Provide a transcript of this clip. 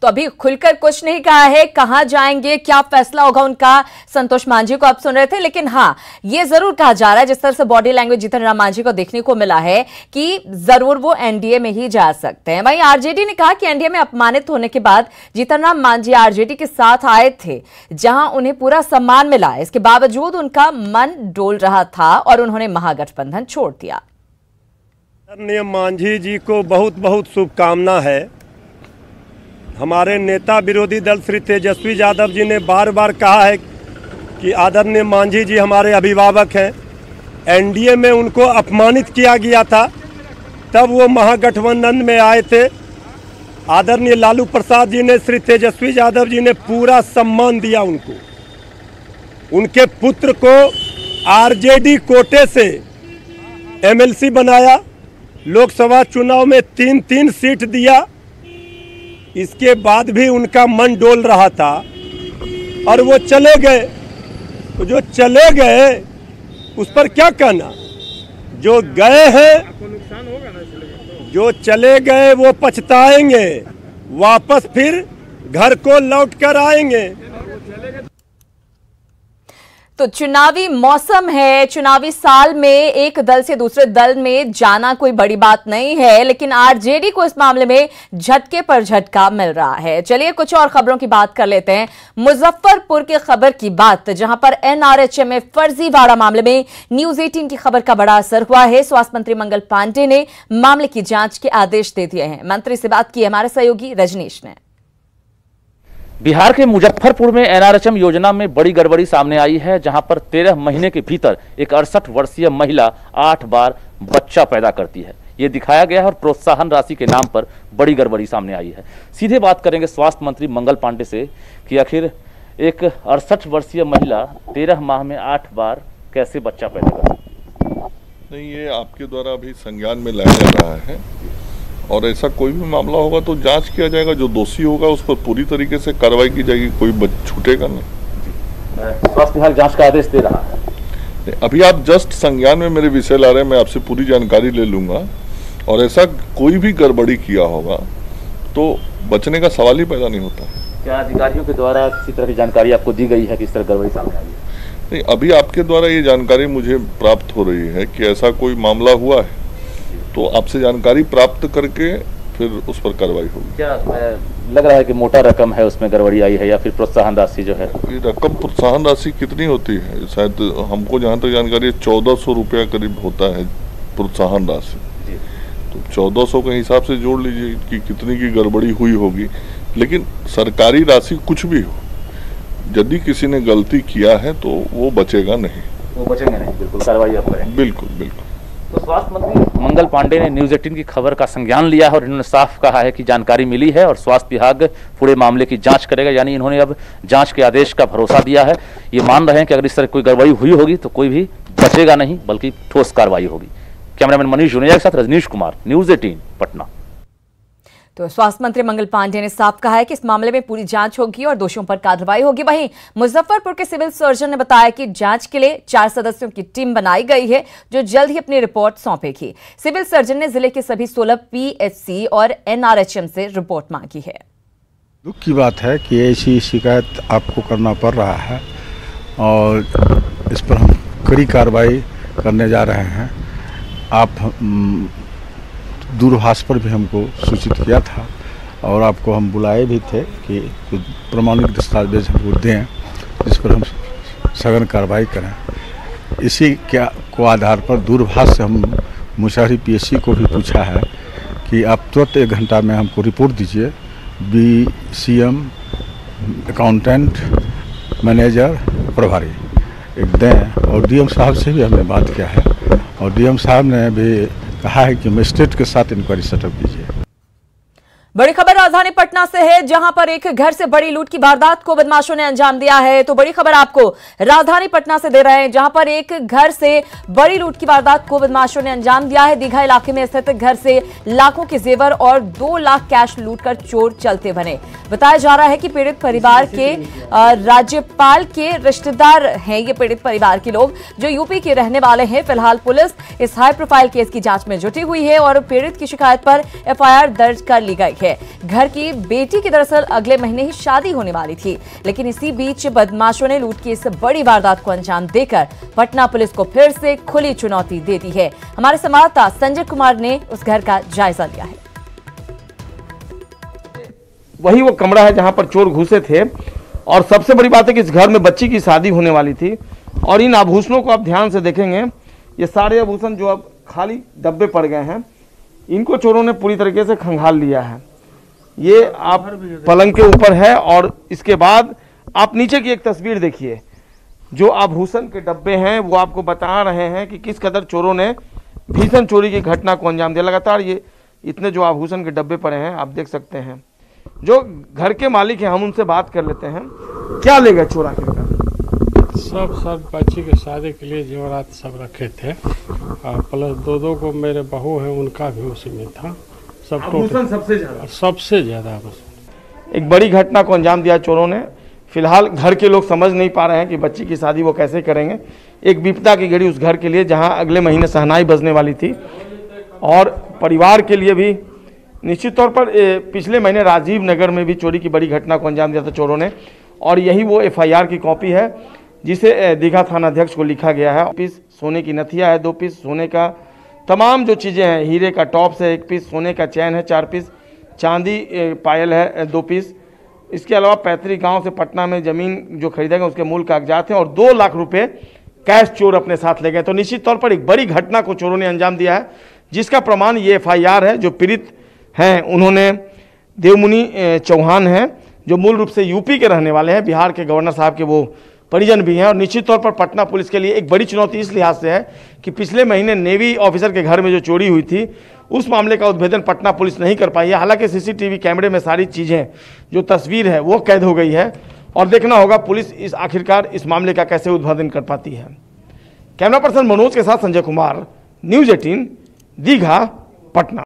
तो अभी खुलकर कुछ नहीं कहा है, कहां जाएंगे, क्या फैसला होगा उनका, संतोष मांझी को आप सुन रहे थे। लेकिन हाँ, ये जरूर कहा जा रहा है, जिस तरह से बॉडी लैंग्वेज जीतन राम मांझी को देखने को मिला है कि जरूर वो एनडीए में ही जा सकते हैं। वहीं आरजेडी ने कहा कि एनडीए में अपमानित होने के बाद जीतन राम मांझी आरजेडी के साथ आए थे, जहां उन्हें पूरा सम्मान मिला। इसके बावजूद उनका मन डोल रहा था और उन्होंने महागठबंधन छोड़ दिया। मांझी जी को बहुत बहुत शुभकामना है। हमारे नेता विरोधी दल श्री तेजस्वी यादव जी ने बार बार कहा है कि आदरणीय मांझी जी हमारे अभिभावक हैं। एनडीए में उनको अपमानित किया गया था, तब वो महागठबंधन में आए थे। आदरणीय लालू प्रसाद जी ने, श्री तेजस्वी यादव जी ने पूरा सम्मान दिया उनको। उनके पुत्र को आरजेडी कोटे से एमएलसी बनाया, लोकसभा चुनाव में 3-3 सीट दिया। इसके बाद भी उनका मन डोल रहा था और वो चले गए। तो जो चले गए उस पर क्या कहना, जो गए हैं, जो चले गए वो पछताएंगे, वापस फिर घर को लौट कर आएंगे। तो चुनावी मौसम है, चुनावी साल में एक दल से दूसरे दल में जाना कोई बड़ी बात नहीं है, लेकिन आरजेडी को इस मामले में झटके पर झटका मिल रहा है। चलिए कुछ और खबरों की बात कर लेते हैं। मुजफ्फरपुर की खबर की बात, जहां पर एनआरएचएम में फर्जीवाड़ा मामले में न्यूज 18 की खबर का बड़ा असर हुआ है। स्वास्थ्य मंत्री मंगल पांडे ने मामले की जांच के आदेश दे दिए हैं। मंत्री से बात की हमारे सहयोगी रजनीश ने। बिहार के मुजफ्फरपुर में एनआरएचएम योजना में बड़ी गड़बड़ी सामने आई है, जहां पर 13 महीने के भीतर एक 68 वर्षीय महिला 8 बार बच्चा पैदा करती है। ये दिखाया गया है और प्रोत्साहन राशि के नाम पर बड़ी गड़बड़ी सामने आई है। सीधे बात करेंगे स्वास्थ्य मंत्री मंगल पांडे से कि आखिर एक 68 वर्षीय महिला 13 माह में 8 बार कैसे बच्चा पैदा कर सकती है? नहीं, ये आपके द्वारा अभी संज्ञान में लाया जा रहा है और ऐसा कोई भी मामला होगा तो जांच किया जाएगा। जो दोषी होगा उस पर पूरी तरीके से कार्रवाई की जाएगी, कोई छूटेगा नहीं। स्वास्थ्य विभाग जांच का आदेश दे रहा है। अभी आप जस्ट संज्ञान में मेरे विषय ला रहे हैं, मैं आपसे पूरी जानकारी ले लूंगा और ऐसा कोई भी गड़बड़ी किया होगा तो बचने का सवाल ही पैदा नहीं होता। क्या अधिकारियों के द्वारा किसी तरह की जानकारी आपको दी गई है कि इस तरह गड़बड़ी सामने आई है? नहीं, अभी आपके द्वारा ये जानकारी मुझे प्राप्त हो रही है कि ऐसा कोई मामला हुआ है, तो आपसे जानकारी प्राप्त करके फिर उस पर कार्रवाई होगी। क्या लग रहा है कि मोटा रकम है उसमें गड़बड़ी आई है या फिर प्रोत्साहन राशि जो है? ये रकम प्रोत्साहन राशि कितनी होती है? शायद हमको जहाँ तक जानकारी है 1400 रुपया करीब होता है प्रोत्साहन राशि। तो 1400 के हिसाब से जोड़ लीजिए कि कितनी की गड़बड़ी हुई होगी। लेकिन सरकारी राशि कुछ भी हो, यदि किसी ने गलती किया है तो वो बचेगा नहीं। वो बचेंगे नहीं, बिल्कुल कार्रवाई आप करेंगे। बिल्कुल बिल्कुल। तो स्वास्थ्य मंत्री मंगल पांडे ने न्यूज 18 की खबर का संज्ञान लिया है और इन्होंने साफ कहा है कि जानकारी मिली है और स्वास्थ्य विभाग पूरे मामले की जांच करेगा। यानी इन्होंने अब जांच के आदेश का भरोसा दिया है। ये मान रहे हैं कि अगर इस तरह कोई गड़बड़ी हुई होगी तो कोई भी बचेगा नहीं, बल्कि ठोस कार्रवाई होगी। कैमरामैन मनीष जुनेजा के साथ रजनीश कुमार, न्यूज 18 पटना। तो स्वास्थ्य मंत्री मंगल पांडे ने साफ कहा है कि इस मामले में पूरी जांच होगी और दोषियों पर कार्रवाई होगी। वहीं मुजफ्फरपुर के सिविल सर्जन ने बताया कि जांच के लिए 4 सदस्यों की टीम बनाई गई है, जो जल्द ही अपनी रिपोर्ट सौंपेगी। सिविल सर्जन ने जिले के सभी 16 पीएचसी और एनआरएचएम से रिपोर्ट मांगी है। दुख की बात है कि ऐसी शिकायत आपको करना पड़ रहा है और इस पर हम कड़ी कार्रवाई करने जा रहे हैं। आप दूरभाष पर भी हमको सूचित किया था और आपको हम बुलाए भी थे कि कुछ प्रमाणिक दस्तावेज हमको दें, जिस पर हम सघन कार्रवाई करें। इसी को आधार पर दूरभाष से हम मुशहरी पीएचसी को भी पूछा है कि आप तुरंत 1 घंटा में हमको रिपोर्ट दीजिए। बीसीएम, अकाउंटेंट, मैनेजर, प्रभारी एक दें। और डीएम साहब से भी हमने बात किया है और डीएम साहब ने भी कहा है कि मजिस्ट्रेट के साथ इंक्वायरी सेटअप कीजिए। बड़ी खबर राजधानी पटना से है, जहां पर एक घर से बड़ी लूट की वारदात को बदमाशों ने अंजाम दिया है। तो बड़ी खबर आपको राजधानी पटना से दे रहे हैं, जहां पर एक घर से बड़ी लूट की वारदात को बदमाशों ने अंजाम दिया है। दीघा इलाके में स्थित घर से लाखों के जेवर और 2 लाख कैश लूटकर चोर चलते बने। बताया जा रहा है कि पीड़ित परिवार के राज्यपाल के रिश्तेदार हैं ये पीड़ित परिवार के लोग, जो यूपी के रहने वाले हैं। फिलहाल पुलिस इस हाई प्रोफाइल केस की जांच में जुटी हुई है और पीड़ित की शिकायत पर एफआईआर दर्ज कर ली गई है। घर की बेटी की दरअसल अगले महीने ही शादी होने वाली थी, लेकिन इसी बीच बदमाशों ने लूट की इस बड़ी वारदात को अंजाम देकर पटना पुलिस को फिर से खुली चुनौती दे दी है। हमारे संवाददाता संजय कुमार ने उस घर का जायजा लिया है। वही वो कमरा है जहां पर चोर घुसे थे और सबसे बड़ी बात है कि इस घर में बच्ची की शादी होने वाली थी। और इन आभूषणों को आप ध्यान से देखेंगे, ये सारे आभूषण जो अब खाली डब्बे पड़ गए हैं, इनको चोरों ने पूरी तरीके से खंगाल लिया है। ये आप पलंग के ऊपर है और इसके बाद आप नीचे की एक तस्वीर देखिए, जो आभूषण के डब्बे हैं वो आपको बता रहे हैं कि किस कदर चोरों ने भीषण चोरी की घटना को अंजाम दिया। लगातार ये इतने जो आभूषण के डब्बे पड़े हैं आप देख सकते हैं। जो घर के मालिक हैं हम उनसे बात कर लेते हैं, क्या ले गए चोर आखिरकार? सब बच्ची के शादी के लिए जेवरात सब रखे थे और प्लस दो को मेरे बहू है उनका भी उसी में था। सब आभूषण सबसे ज्यादा एक बड़ी घटना को अंजाम दिया चोरों ने। फिलहाल घर के लोग समझ नहीं पा रहे हैं कि बच्ची की शादी वो कैसे करेंगे। एक विपदा की घड़ी उस घर के लिए जहां अगले महीने शहनाई बजने वाली थी और परिवार के लिए भी निश्चित तौर पर पिछले महीने राजीव नगर में भी चोरी की बड़ी घटना को अंजाम दिया था चोरों ने। और यही वो एफआईआर की कॉपी है जिसे दीघा थाना अध्यक्ष को लिखा गया है। 2 पीस सोने की नथिया है, 2 पीस सोने का तमाम जो चीज़ें हैं, हीरे का टॉप्स है, 1 पीस सोने का चैन है, 4 पीस चांदी पायल है, 2 पीस। इसके अलावा पैतृक गांव से पटना में ज़मीन जो खरीदा गया उसके मूल कागजात हैं और 2 लाख रुपए कैश चोर अपने साथ ले गए। तो निश्चित तौर पर एक बड़ी घटना को चोरों ने अंजाम दिया है, जिसका प्रमाण ये एफआईआर है। जो पीड़ित हैं उन्होंने देवमुनि चौहान हैं, जो मूल रूप से यूपी के रहने वाले हैं, बिहार के गवर्नर साहब के वो परिजन भी हैं। और निश्चित तौर पर पटना पुलिस के लिए एक बड़ी चुनौती इस लिहाज से है कि पिछले महीने नेवी ऑफिसर के घर में जो चोरी हुई थी उस मामले का उद्भेदन पटना पुलिस नहीं कर पाई है। हालांकि सीसीटीवी कैमरे में सारी चीज़ें जो तस्वीर है वो कैद हो गई है और देखना होगा पुलिस इस आखिरकार इस मामले का कैसे उद्भेदन कर पाती है। कैमरा पर्सन मनोज के साथ संजय कुमार, न्यूज़ 18 दीघा, पटना।